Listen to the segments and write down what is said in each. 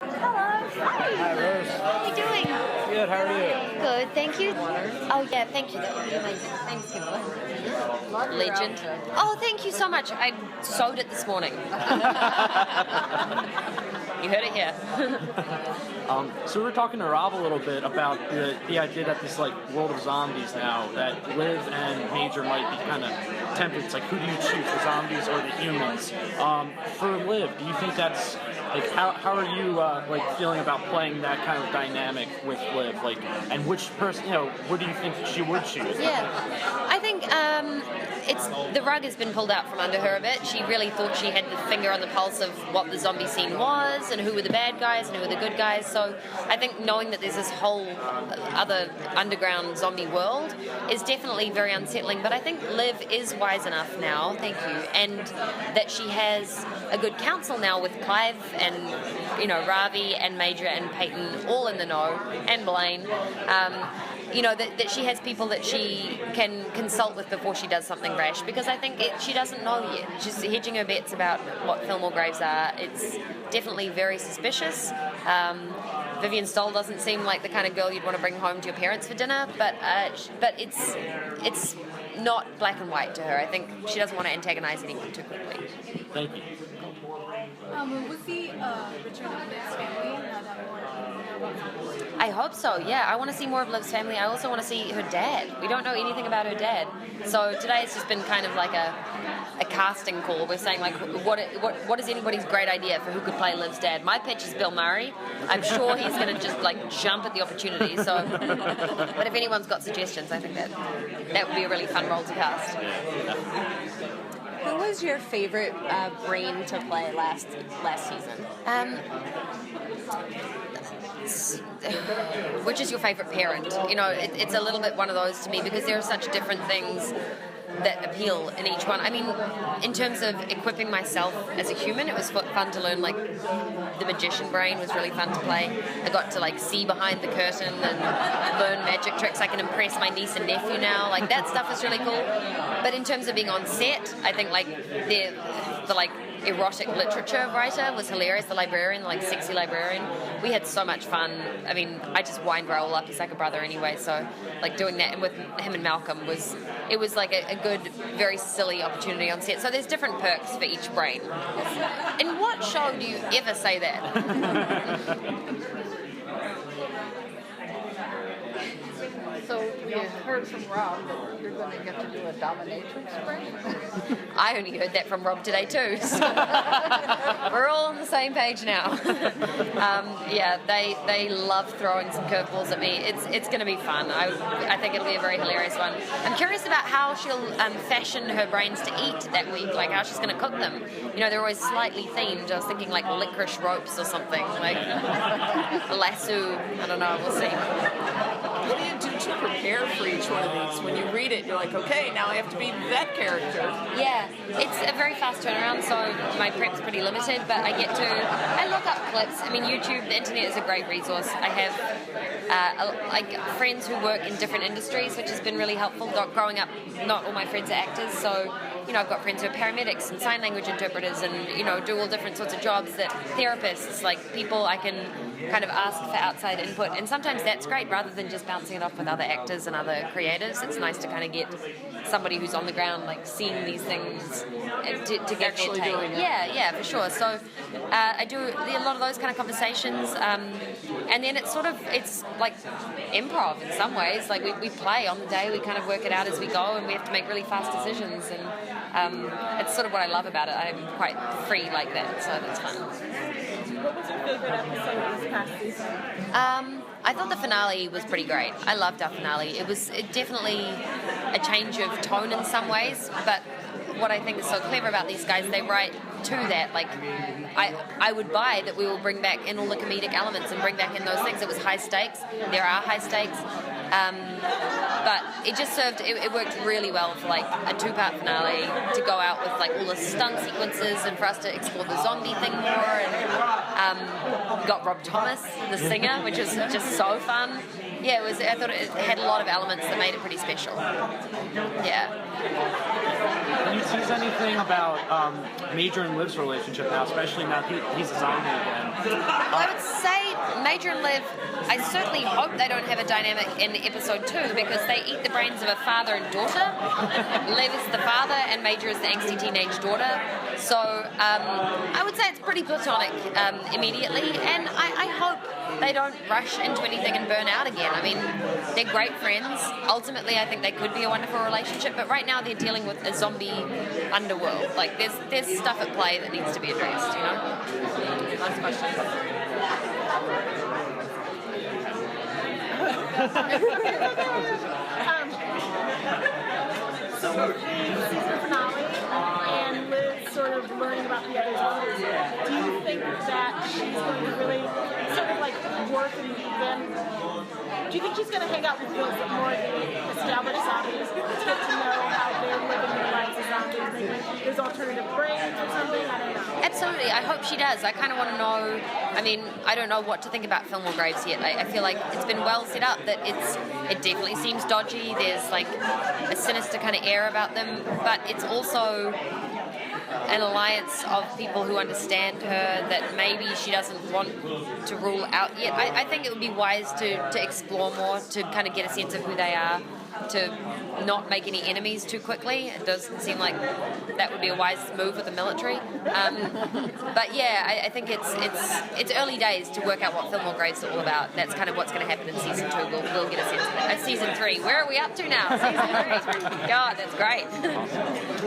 Hello. Hi. Hi, Rose. How are you doing? Good, how are you? Good, thank you. Oh, yeah, thank you. That would be amazing. Thanks, Kimberly. Legend. Oh, thank you so much. I sewed it this morning. You heard it here. So we were talking to Rob a little bit about the idea that this world of zombies now, that Liv and Major might be kind of tempted. It's like, who do you choose, the zombies or the humans? For Liv, do you think that's how are you feeling about playing that kind of dynamic with Liv? And which person, what do you think she would choose? Yeah, I think it's the rug has been pulled out from under her a bit. She really thought she had the finger on the pulse of what the zombie scene was and who were the bad guys and who were the good guys. So I think knowing that there's this whole other underground zombie world is definitely very unsettling. But I think Liv is wise enough now, thank you, and that she has a good counsel now with Clive and Ravi and Major and Peyton all in the know, and Blaine. That she has people that she can consult with before she does something rash, because I think she doesn't know yet. She's hedging her bets about what Fillmore Graves are. It's definitely very suspicious. Vivian Stoll doesn't seem like the kind of girl you'd want to bring home to your parents for dinner, but it's not black and white to her. I think she doesn't want to antagonize anyone too quickly. Thank you. We'll see return of Liv's family now that we're I hope so, yeah. I want to see more of Liv's family. I also want to see her dad. We don't know anything about her dad. So today it's just been kind of like a casting call. We're saying, what is anybody's great idea for who could play Liv's dad? My pitch is Bill Murray. I'm sure he's going to just jump at the opportunity. So, but if anyone's got suggestions, I think that would be a really fun role to cast. Who was your favorite brain to play last season? Which is your favorite parent? It's a little bit one of those to me, because there are such different things that appeal in each one. I mean, in terms of equipping myself as a human, it was fun to learn, the magician brain was really fun to play. I got to see behind the curtain and learn magic tricks. I can impress my niece and nephew now. That stuff is really cool. But in terms of being on set, I think the erotic literature writer was hilarious. The librarian, sexy librarian. We had so much fun. I mean, I just wind Raoul up. He's like a brother anyway. So doing that with him and Malcolm was a good, very silly opportunity on set. So there's different perks for each brain. In what show do you ever say that? So we heard from Rob that you're going to get to do a dominatrix brain? I only heard that from Rob today too. So we're all on the same page now. They love throwing some curveballs at me. It's going to be fun. I think it'll be a very hilarious one. I'm curious about how she'll fashion her brains to eat that week, how she's going to cook them. They're always slightly themed. I was thinking licorice ropes or something, lasso. I don't know. We'll see. What do you do to prepare for each one of these? When you read it, you're like, okay, now I have to be that character. Yeah, it's a very fast turnaround, so my prep's pretty limited, but I look up clips. I mean, YouTube, the internet is a great resource. I have friends who work in different industries, which has been really helpful. Growing up, not all my friends are actors, so I've got friends who are paramedics and sign language interpreters and, do all different sorts of jobs, that therapists, people I can kind of ask for outside input. And sometimes that's great, rather than just bouncing it off with other actors and other creators. It's nice to kind of get somebody who's on the ground, seeing these things to get actually their take. doing it. Yeah, for sure. So I do a lot of those kind of conversations. And then it's like improv in some ways. We play on the day, we kind of work it out as we go, and we have to make really fast decisions. And it's sort of what I love about it. I'm quite free like that, so that's fun. What was your favorite episode this past season? I thought the finale was pretty great. I loved our finale. It was definitely a change of tone in some ways, but what I think is so clever about these guys, they write to that. I would buy that we will bring back in all the comedic elements and bring back in those things. It was high stakes. There are high stakes. But it just served, it worked really well for like a 2-part finale to go out with like all the stunt sequences and for us to explore the zombie thing more. And got Rob Thomas, the singer, which was just so fun. Yeah, I thought it had a lot of elements that made it pretty special. Yeah. Can you tease anything about Major and Liv's relationship now, especially now he's a zombie again? I would say Major and Liv, I certainly hope they don't have a dynamic in episode 2 because they eat the brains of a father and daughter. Liv is the father and Major is the angsty teenage daughter. So I would say it's pretty platonic immediately, and I hope they don't rush into anything and burn out again. I mean, they're great friends. Ultimately, I think they could be a wonderful relationship, but right now they're dealing with a zombie underworld. Like, there's stuff at play that needs to be addressed, you know? Last question. So with the season finale and Liz sort of learning about the other zombies, do you think that she's going to really sort of like work and then do you think she's going to hang out with more of the established zombies to get to know how they're living their lives as zombies? Maybe there's alternative brains or something? I don't know. Absolutely, I hope she does. I kind of want to know, I mean, I don't know what to think about Fillmore Graves yet. I feel like it's been well set up that it definitely seems dodgy. There's like a sinister kind of air about them, but it's also an alliance of people who understand her that maybe she doesn't want to rule out yet. I think it would be wise to explore more, to kind of get a sense of who they are, to not make any enemies too quickly. It doesn't seem like that would be a wise move with the military. But yeah, I think it's early days to work out what Fillmore Graves are all about. That's kind of what's going to happen in season 2. We'll get a sense of that. Season 3. Where are we up to now? Season 3. God, that's great.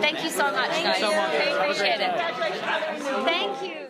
Thank you so much, guys. Thank you so much. I appreciate it. Thank you.